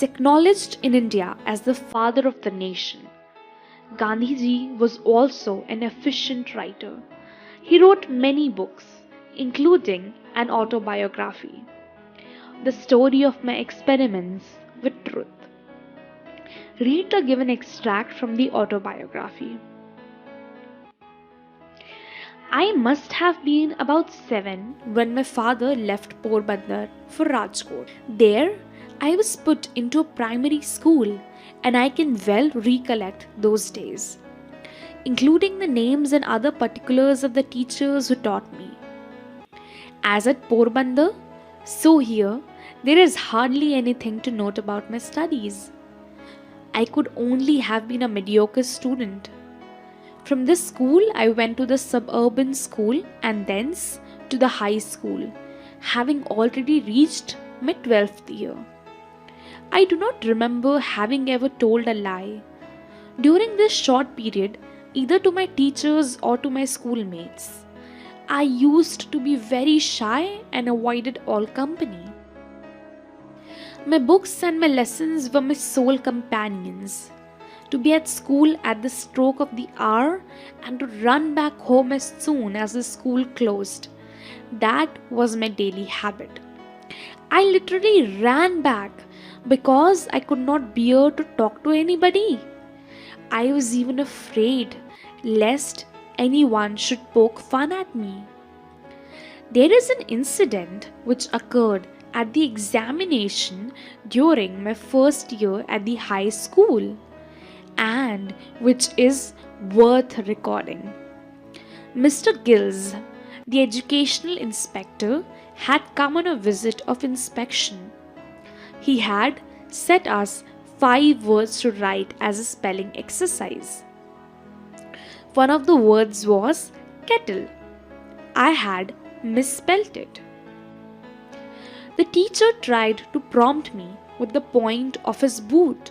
acknowledged in India as the father of the nation. Gandhiji was also an efficient writer. He wrote many books, including an autobiography, The Story of My Experiments with Truth. Read the given extract from the autobiography. I must have been about 7 when my father left Porbandar for Rajkot. There, I was put into a primary school and I can well recollect those days, including the names and other particulars of the teachers who taught me. As at Porbandar, so here, there is hardly anything to note about my studies. I could only have been a mediocre student. From this school, I went to the suburban school and thence to the high school, having already reached my 12th year. I do not remember having ever told a lie. During this short period, either to my teachers or to my schoolmates, I used to be very shy and avoided all company. My books and my lessons were my sole companions. To be at school at the stroke of the hour and to run back home as soon as the school closed. That was my daily habit. I literally ran back because I could not bear to talk to anybody. I was even afraid lest anyone should poke fun at me. There is an incident which occurred at the examination during my first year at the high school, and which is worth recording. Mr. Gills, the educational inspector, had come on a visit of inspection. He had set us 5 words to write as a spelling exercise. One of the words was kettle. I had misspelt it. The teacher tried to prompt me with the point of his boot,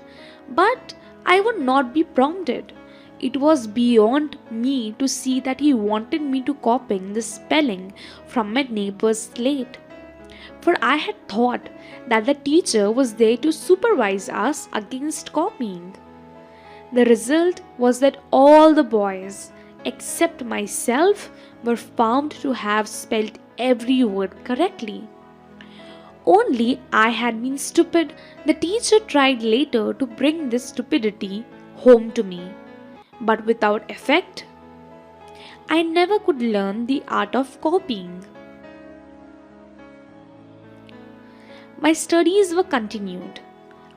but I would not be prompted. It was beyond me to see that he wanted me to copy the spelling from my neighbor's slate. For I had thought that the teacher was there to supervise us against copying. The result was that all the boys, except myself, were found to have spelled every word correctly. Only I had been stupid. The teacher tried later to bring this stupidity home to me, but without effect. I never could learn the art of copying. My studies were continued.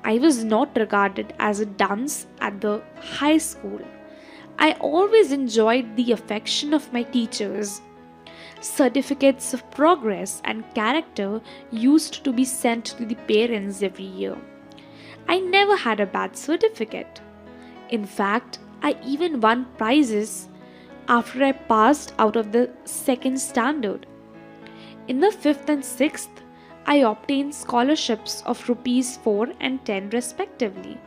I was not regarded as a dunce at the high school. I always enjoyed the affection of my teachers. Certificates of progress and character used to be sent to the parents every year. I never had a bad certificate. In fact, I even won prizes after I passed out of the second standard. In the 5th and 6th, I obtained scholarships of rupees 4 and 10 respectively.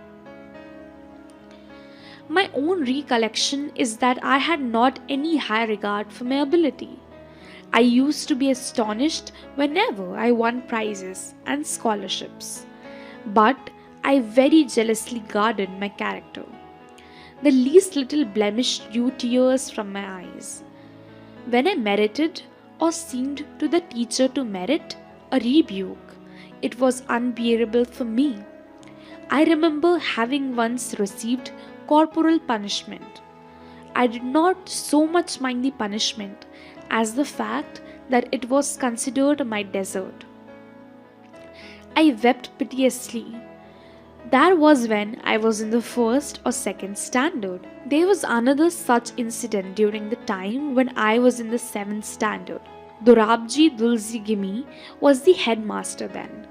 My own recollection is that I had not any high regard for my ability. I used to be astonished whenever I won prizes and scholarships, but I very jealously guarded my character. The least little blemish drew tears from my eyes. When I merited or seemed to the teacher to merit a rebuke, it was unbearable for me. I remember having once received corporal punishment. I did not so much mind the punishment as the fact that it was considered my desert. I wept piteously. That was when I was in the 1st or 2nd standard. There was another such incident during the time when I was in the 7th standard. Dorabji Dulzi Gimi was the headmaster then.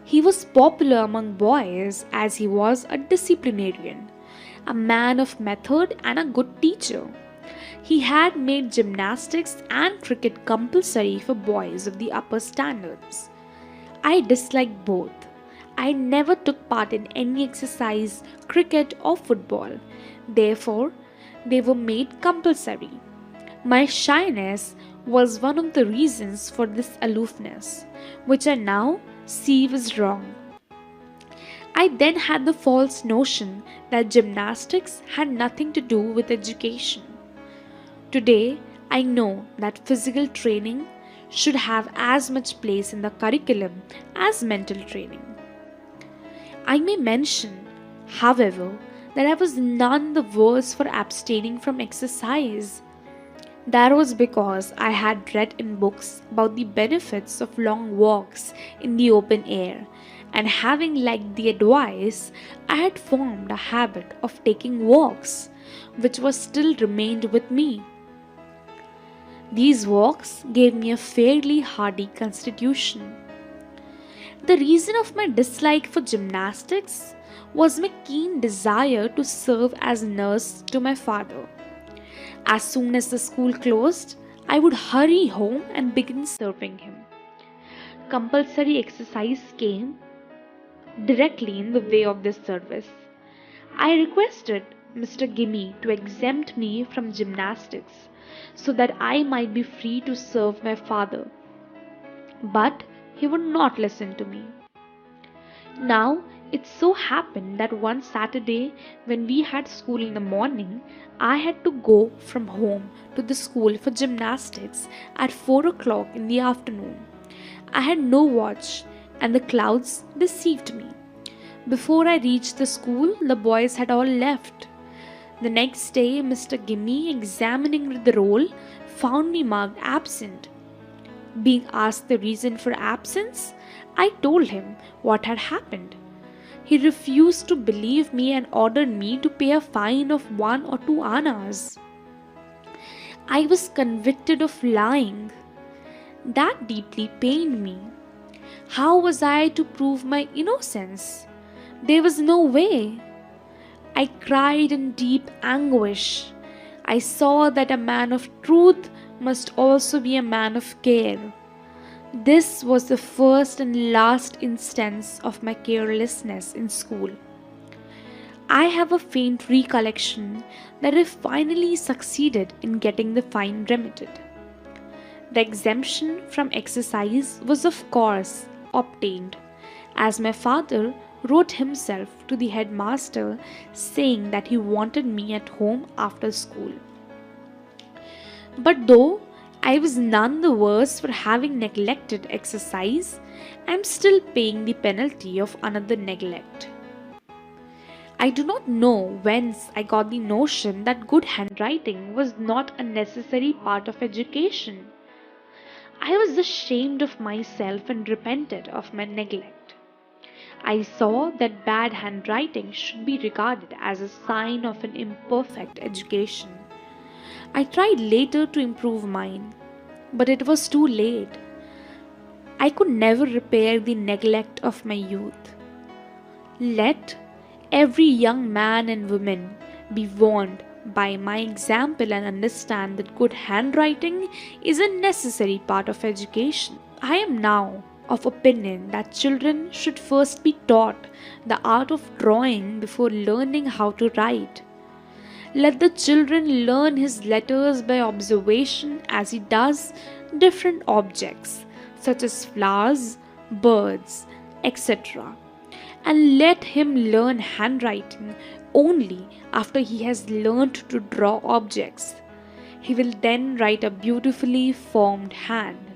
He was popular among boys as he was a disciplinarian, a man of method and a good teacher. He had made gymnastics and cricket compulsory for boys of the upper standards. I disliked both. I never took part in any exercise, cricket or football. Therefore, they were made compulsory. My shyness was one of the reasons for this aloofness, which I now see was wrong. I then had the false notion that gymnastics had nothing to do with education. Today, I know that physical training should have as much place in the curriculum as mental training. I may mention, however, that I was none the worse for abstaining from exercise. That was because I had read in books about the benefits of long walks in the open air, and having liked the advice, I had formed a habit of taking walks, which was still remained with me. These walks gave me a fairly hardy constitution. The reason of my dislike for gymnastics was my keen desire to serve as nurse to my father. As soon as the school closed, I would hurry home and begin serving him. Compulsory exercise came directly in the way of this service. I requested Mr. Gimme to exempt me from gymnastics so that I might be free to serve my father. But he would not listen to me. Now, it so happened that one Saturday when we had school in the morning, I had to go from home to the school for gymnastics at 4 o'clock in the afternoon. I had no watch and the clouds deceived me. Before I reached the school, the boys had all left. The next day, Mr. Gimme, examining the roll, found me marked absent. Being asked the reason for absence, I told him what had happened. He refused to believe me and ordered me to pay a fine of 1 or 2 annas. I was convicted of lying. That deeply pained me. How was I to prove my innocence? There was no way. I cried in deep anguish. I saw that a man of truth must also be a man of care. This was the first and last instance of my carelessness in school. I have a faint recollection that I finally succeeded in getting the fine remitted. The exemption from exercise was of course obtained, as my father wrote himself to the headmaster saying that he wanted me at home after school. But though I was none the worse for having neglected exercise, I am still paying the penalty of another neglect. I do not know whence I got the notion that good handwriting was not a necessary part of education. I was ashamed of myself and repented of my neglect. I saw that bad handwriting should be regarded as a sign of an imperfect education. I tried later to improve mine, but it was too late. I could never repair the neglect of my youth. Let every young man and woman be warned by my example and understand that good handwriting is a necessary part of education. I am now of opinion that children should first be taught the art of drawing before learning how to write. Let the children learn his letters by observation as he does different objects such as flowers, birds, etc. And let him learn handwriting only after he has learnt to draw objects. He will then write a beautifully formed hand.